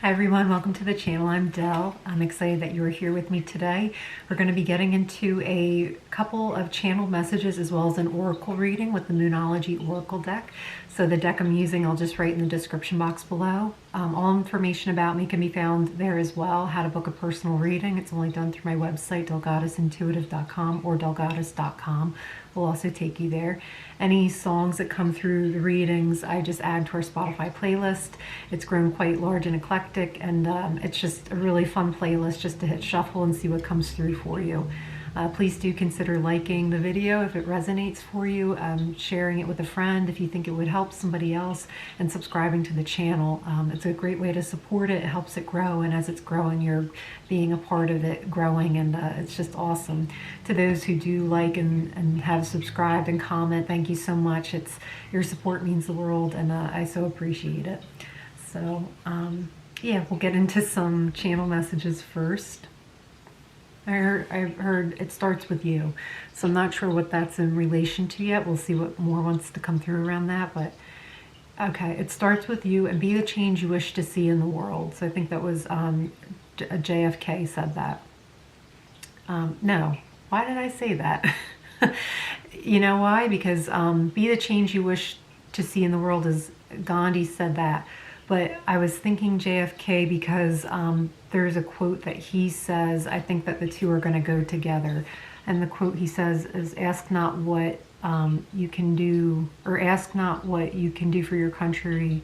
Hi everyone, welcome to the channel. I'm Dell. I'm excited that you're here with me today. We're going to be getting into a couple of channeled messages as well as an oracle reading with the Moonology Oracle deck. So the deck I'm using, I'll just write in the description box below. All information about me can be found there as well. How to book a personal reading. It's only done through my website, dellegoddessintuitive.com or dellegoddess.com. Will also take you there. Any songs that come through the readings, I just add to our Spotify playlist. It's grown quite large and eclectic, and it's just a really fun playlist just to hit shuffle and see what comes through for you. Please do consider liking the video if it resonates for you, sharing it with a friend if you think it would help somebody else, and subscribing to the channel. It's a great way to support it. It helps it grow, and as it's growing, you're being a part of it growing, and it's just awesome. To those who do like and have subscribed and comment, thank you so much. Your support means the world, and I so appreciate it. So yeah, we'll get into some channel messages first. I heard it starts with you, so I'm not sure what that's in relation to yet. We'll see what more wants to come through around that, but okay, it starts with you and be the change you wish to see in the world. So I think that was JFK said that. No, why did I say that? You know why? Because be the change you wish to see in the world, is Gandhi said that. But I was thinking JFK because there's a quote that he says, I think that the two are going to go together. And the quote he says is, ask not what you can do, or ask not what you can do for your country,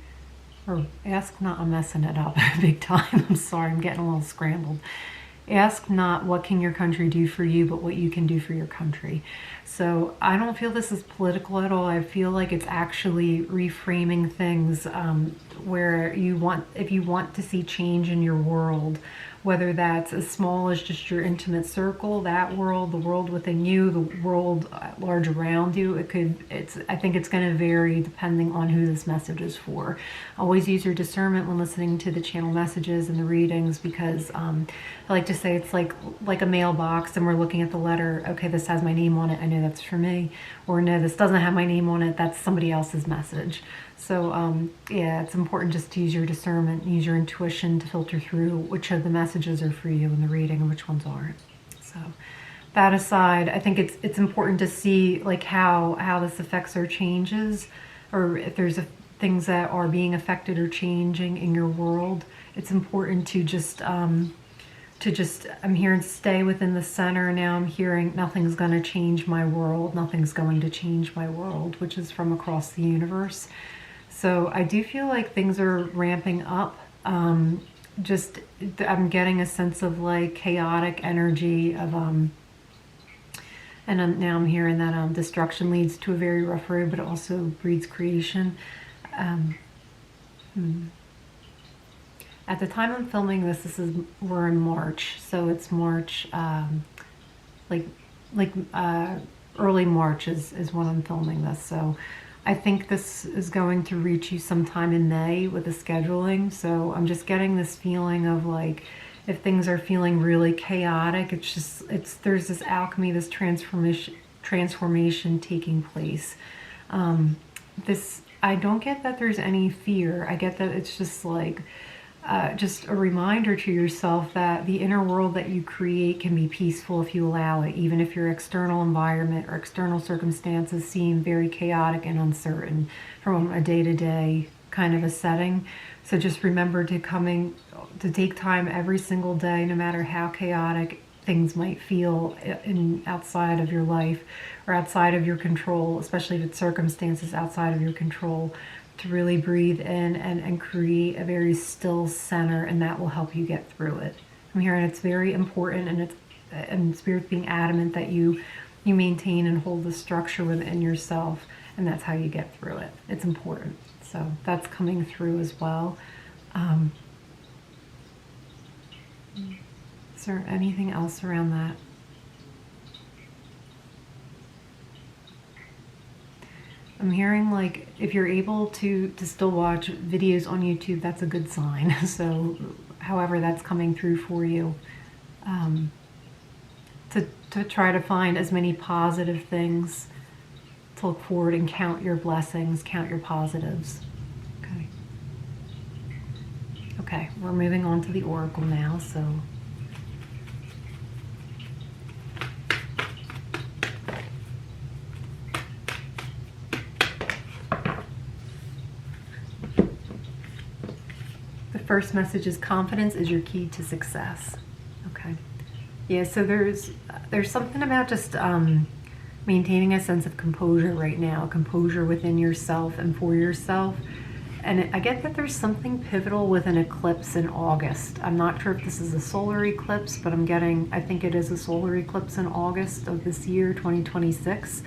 or ask not, I'm messing it up big time. I'm sorry, I'm getting a little scrambled. Ask not what can your country do for you, but what you can do for your country. So I don't feel this is political at all. I feel like it's actually reframing things where if you want to see change in your world, whether that's as small as just your intimate circle, that world, the world within you, the world at large around you, I think it's going to vary depending on who this message is for. Always use your discernment when listening to the channel messages and the readings, because I like to say it's like a mailbox, and we're looking at the letter. Okay, this has my name on it. I know that's for me. Or no, this doesn't have my name on it. That's somebody else's message. So yeah, it's important just to use your discernment, use your intuition to filter through which of the messages are for you in the reading and which ones aren't. So that aside, I think it's important to see like how this affects our changes, or if there's things that are being affected or changing in your world. It's important to just I'm hearing stay within the center. Now I'm hearing nothing's going to change my world, nothing's going to change my world, which is from across the universe. So I do feel like things are ramping up. I'm getting a sense of like chaotic energy of and now I'm hearing that destruction leads to a very rough road, but it also breeds creation. At the time I'm filming this, we're in March, so it's March, early March is when I'm filming this. So I think this is going to reach you sometime in May with the scheduling. So I'm just getting this feeling of like, if things are feeling really chaotic, there's this alchemy, this transformation taking place. I don't get that there's any fear. I get that it's just like, just a reminder to yourself that the inner world that you create can be peaceful if you allow it, even if your external environment or external circumstances seem very chaotic and uncertain from a day-to-day kind of a setting. So just remember to take time every single day, no matter how chaotic things might feel outside of your life or outside of your control, especially if it's circumstances outside of your control, to really breathe in and create a very still center, and that will help you get through it. I'm hearing it's very important, and Spirit's being adamant that you maintain and hold the structure within yourself, and that's how you get through it. It's important. So that's coming through as well. Is there anything else around that? I'm hearing like if you're able to still watch videos on YouTube, that's a good sign. So however that's coming through for you, to try to find as many positive things to look forward and count your blessings, count your positives. Okay. Okay, we're moving on to the oracle now, so the first message is confidence is your key to success. Okay. Yeah, so there's something about just maintaining a sense of composure right now, composure within yourself and for yourself. And I get that there's something pivotal with an eclipse in August. I'm not sure if this is a solar eclipse, but I think it is a solar eclipse in August of this year, 2026,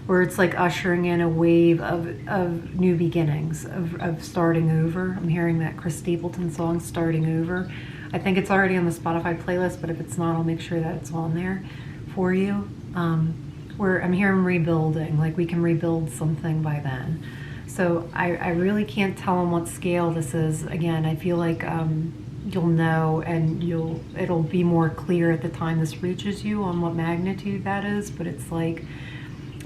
where it's like ushering in a wave of new beginnings, of starting over. I'm hearing that Chris Stapleton song, Starting Over. I think it's already on the Spotify playlist, but if it's not, I'll make sure that it's on there for you. Where I'm hearing rebuilding, like we can rebuild something by then. So I really can't tell on what scale this is. Again, I feel like you'll know, and it'll be more clear at the time this reaches you on what magnitude that is. But it's like,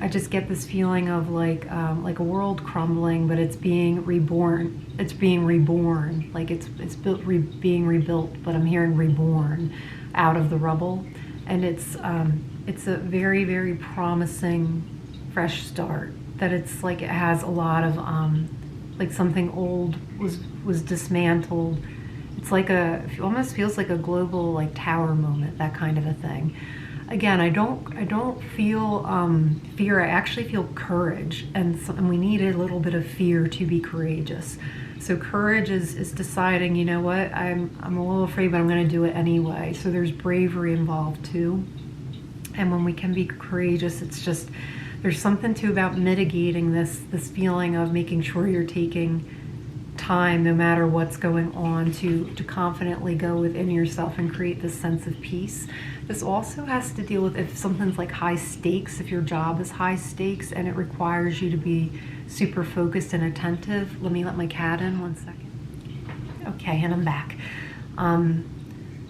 I just get this feeling of like a world crumbling, but it's being reborn. It's being reborn, like it's being rebuilt. But I'm hearing reborn out of the rubble, and it's a very, very promising fresh start. That it's like it has a lot of like something old was dismantled. It's like it almost feels like a global like tower moment, that kind of a thing. Again, I don't feel fear. I actually feel courage, and we need a little bit of fear to be courageous. So courage is deciding, you know what, I'm a little afraid, but I'm going to do it anyway. So there's bravery involved too. And when we can be courageous, it's just, there's something too about mitigating this feeling of making sure you're taking time, no matter what's going on, to confidently go within yourself and create this sense of peace. This also has to deal with if something's like high stakes, if your job is high stakes and it requires you to be super focused and attentive. Let me let my cat in 1 second. Okay, and I'm back.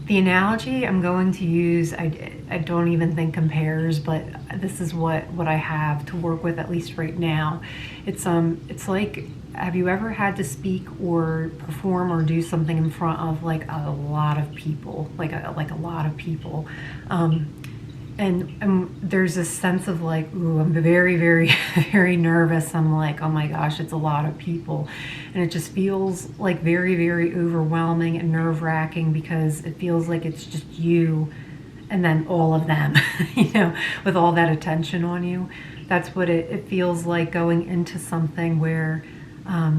The analogy I'm going to use, I don't even think compares, but this is what I have to work with, at least right now. It's like, have you ever had to speak or perform or do something in front of like a lot of people, like a lot of people, and there's this sense of like, ooh, I'm very, very, very nervous. I'm like, oh my gosh, it's a lot of people. And it just feels like very, very overwhelming and nerve-wracking, because it feels like it's just you and then all of them, you know, with all that attention on you. That's what it feels like going into something where I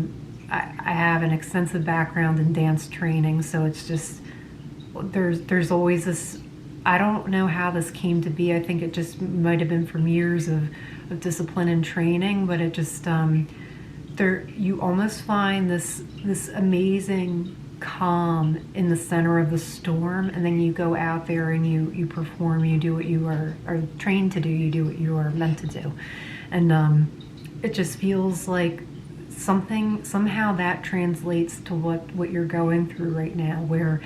have an extensive background in dance training. So it's just, there's always this, I don't know how this came to be. I think it just might have been from years of discipline and training, but it just, you almost find this amazing calm in the center of the storm, and then you go out there and you perform, you do what you are trained to do, you do what you are meant to do. And it just feels like somehow that translates to what you're going through right now, where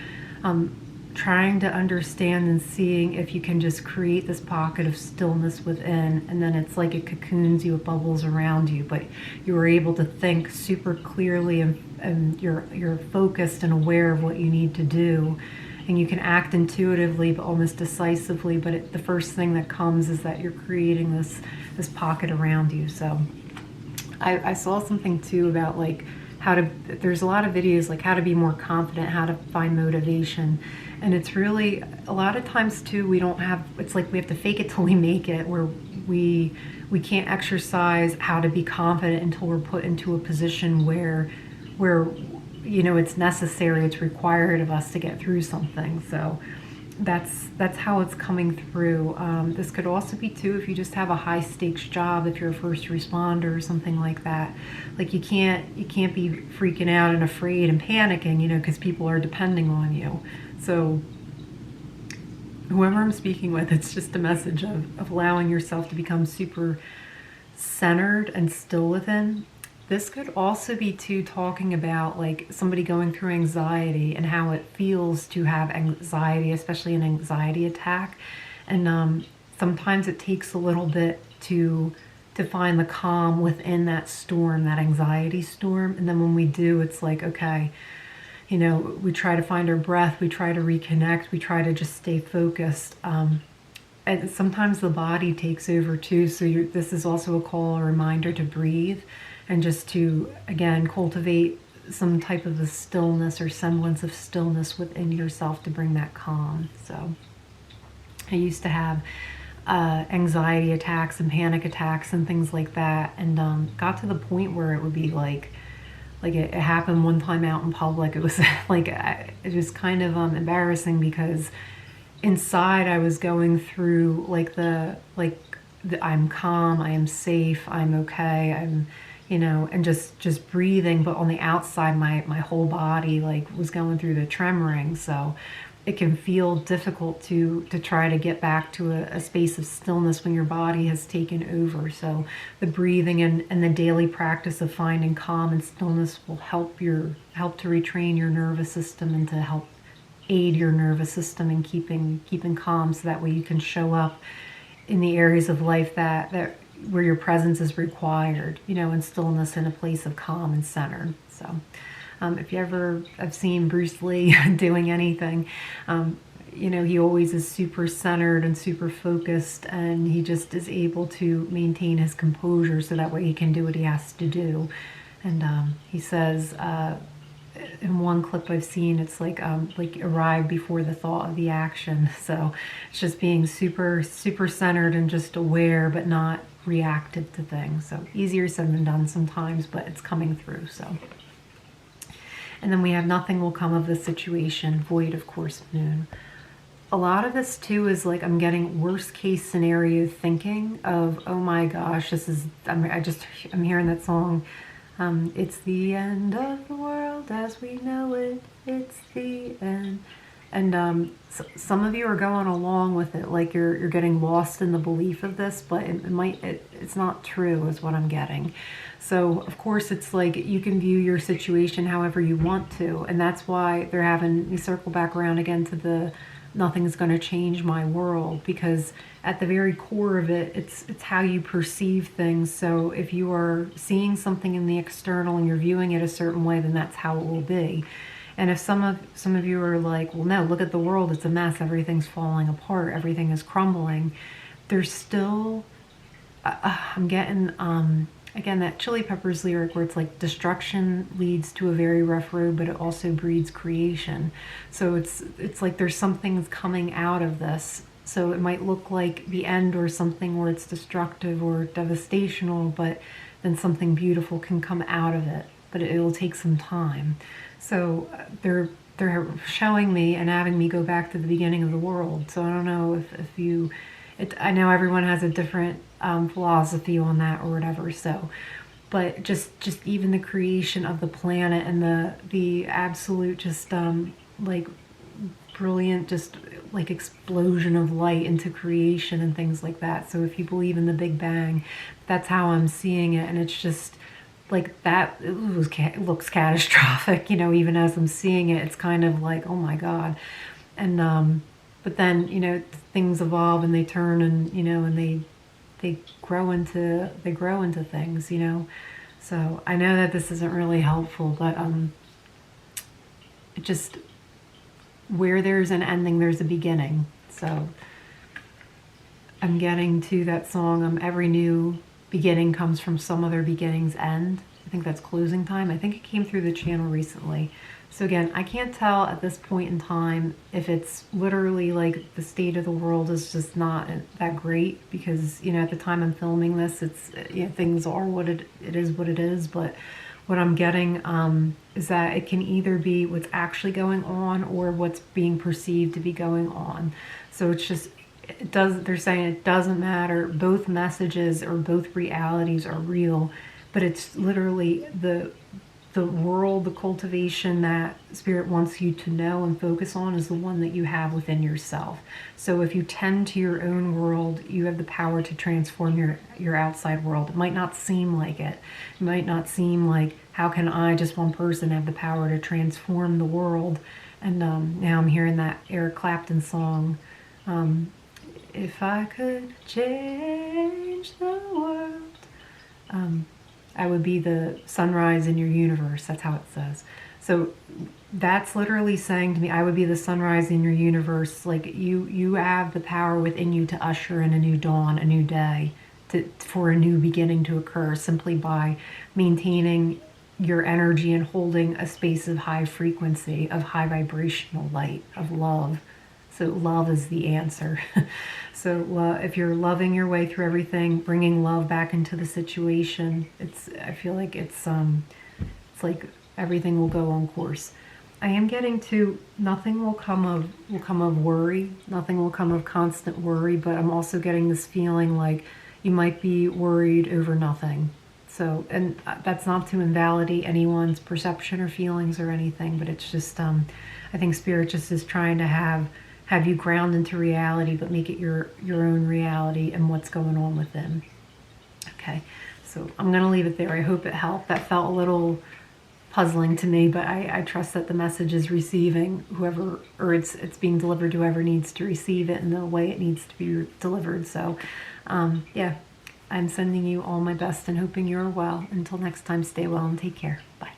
trying to understand and seeing if you can just create this pocket of stillness within, and then it's like it cocoons you, it bubbles around you, but you are able to think super clearly, and you're focused and aware of what you need to do, and you can act intuitively but almost decisively, but the first thing that comes is that you're creating this pocket around you. So I saw something too about like there's a lot of videos like how to be more confident, how to find motivation. And it's really, a lot of times too, it's like we have to fake it till we make it, where we can't exercise how to be confident until we're put into a position where you know, it's necessary, it's required of us to get through something. So that's how it's coming through. This could also be too if you just have a high stakes job, if you're a first responder or something like that. Like you can't be freaking out and afraid and panicking, you know, because people are depending on you. So whoever I'm speaking with, it's just a message of allowing yourself to become super centered and still within. This could also be too talking about like somebody going through anxiety and how it feels to have anxiety, especially an anxiety attack. And sometimes it takes a little bit to find the calm within that storm, that anxiety storm. And then when we do, it's like, okay, you know, we try to find our breath, we try to reconnect, we try to just stay focused. And sometimes the body takes over too. So this is also a call, a reminder to breathe and just to, again, cultivate some type of a stillness or semblance of stillness within yourself to bring that calm. So I used to have anxiety attacks and panic attacks and things like that, and got to the point where it would be like it happened one time out in public. It was like it was kind of embarrassing because inside I was going through I'm calm, I am safe, I'm okay, I'm, you know, and just breathing, but on the outside my whole body like was going through the tremoring. So it can feel difficult to try to get back to a space of stillness when your body has taken over. So the breathing and the daily practice of finding calm and stillness will help to retrain your nervous system and to help aid your nervous system in keeping calm, so that way you can show up in the areas of life that where your presence is required, you know, in stillness, in a place of calm and centered. So if you ever have seen Bruce Lee doing anything, you know, he always is super centered and super focused, and he just is able to maintain his composure so that way he can do what he has to do. And he says, in one clip I've seen, it's like arrive before the thought of the action. So it's just being super centered and just aware, but not reactive to things. So easier said than done sometimes, but it's coming through. So, and then we have nothing will come of the situation, void of course moon. A lot of this too is like I'm getting worst case scenario thinking of, oh my gosh, this is, I'm hearing that song. It's the end of the world as we know it. It's the end. And some of you are going along with it, like you're getting lost in the belief of this, but it's not true, is what I'm getting. So of course it's like you can view your situation however you want to, and that's why they're having me circle back around again to the nothing's going to change my world, because at the very core of it, it's how you perceive things. So if you are seeing something in the external and you're viewing it a certain way, then that's how it will be. And if some of you are like, well, no, look at the world, it's a mess, everything's falling apart, everything is crumbling, there's still, I'm getting, again, that Chili Peppers lyric where it's like destruction leads to a very rough road, but it also breeds creation. So it's like there's something coming out of this. So it might look like the end or something where it's destructive or devastational, but then something beautiful can come out of it. But it'll take some time. So they're showing me and having me go back to the beginning of the world. So I don't know if you, I know everyone has a different philosophy on that or whatever. So, but just even the creation of the planet and the absolute just like brilliant just like explosion of light into creation and things like that. So if you believe in the Big Bang, that's how I'm seeing it, and it's just like that. It looks catastrophic, you know. Even as I'm seeing it, it's kind of like, oh my god. And but then, you know, things evolve and they turn, and you know, and they grow into things, you know. So I know that this isn't really helpful, but it just, where there's an ending, there's a beginning. So I'm getting to that song, every new beginning comes from some other beginning's end. I think that's Closing Time. I think it came through the channel recently. So again, I can't tell at this point in time if it's literally like the state of the world is just not that great, because, you know, at the time I'm filming this, it's, you know, things are what it is what it is. But what I'm getting is that it can either be what's actually going on or what's being perceived to be going on. So it's just, they're saying it doesn't matter. Both messages or both realities are real, but it's literally the world, the cultivation that Spirit wants you to know and focus on is the one that you have within yourself. So if you tend to your own world, you have the power to transform your outside world. It might not seem like it. It might not seem like, how can I, just one person, have the power to transform the world? And now I'm hearing that Eric Clapton song, if I could change the world, I would be the sunrise in your universe. That's how it says. So that's literally saying to me, I would be the sunrise in your universe. Like you have the power within you to usher in a new dawn, a new day, for a new beginning to occur simply by maintaining your energy and holding a space of high frequency, of high vibrational light, of love. So love is the answer. So if you're loving your way through everything, bringing love back into the situation, I feel like it's like everything will go on course. I am getting to nothing will come of worry. Nothing will come of constant worry, but I'm also getting this feeling like you might be worried over nothing. So, and that's not to invalidate anyone's perception or feelings or anything, but it's just I think Spirit just is trying to have you ground into reality, but make it your own reality and what's going on within. Okay, so I'm going to leave it there. I hope it helped. That felt a little puzzling to me, but I trust that the message is receiving whoever, or it's being delivered to whoever needs to receive it in the way it needs to be delivered. So, yeah, I'm sending you all my best and hoping you're well. Until next time, stay well and take care. Bye.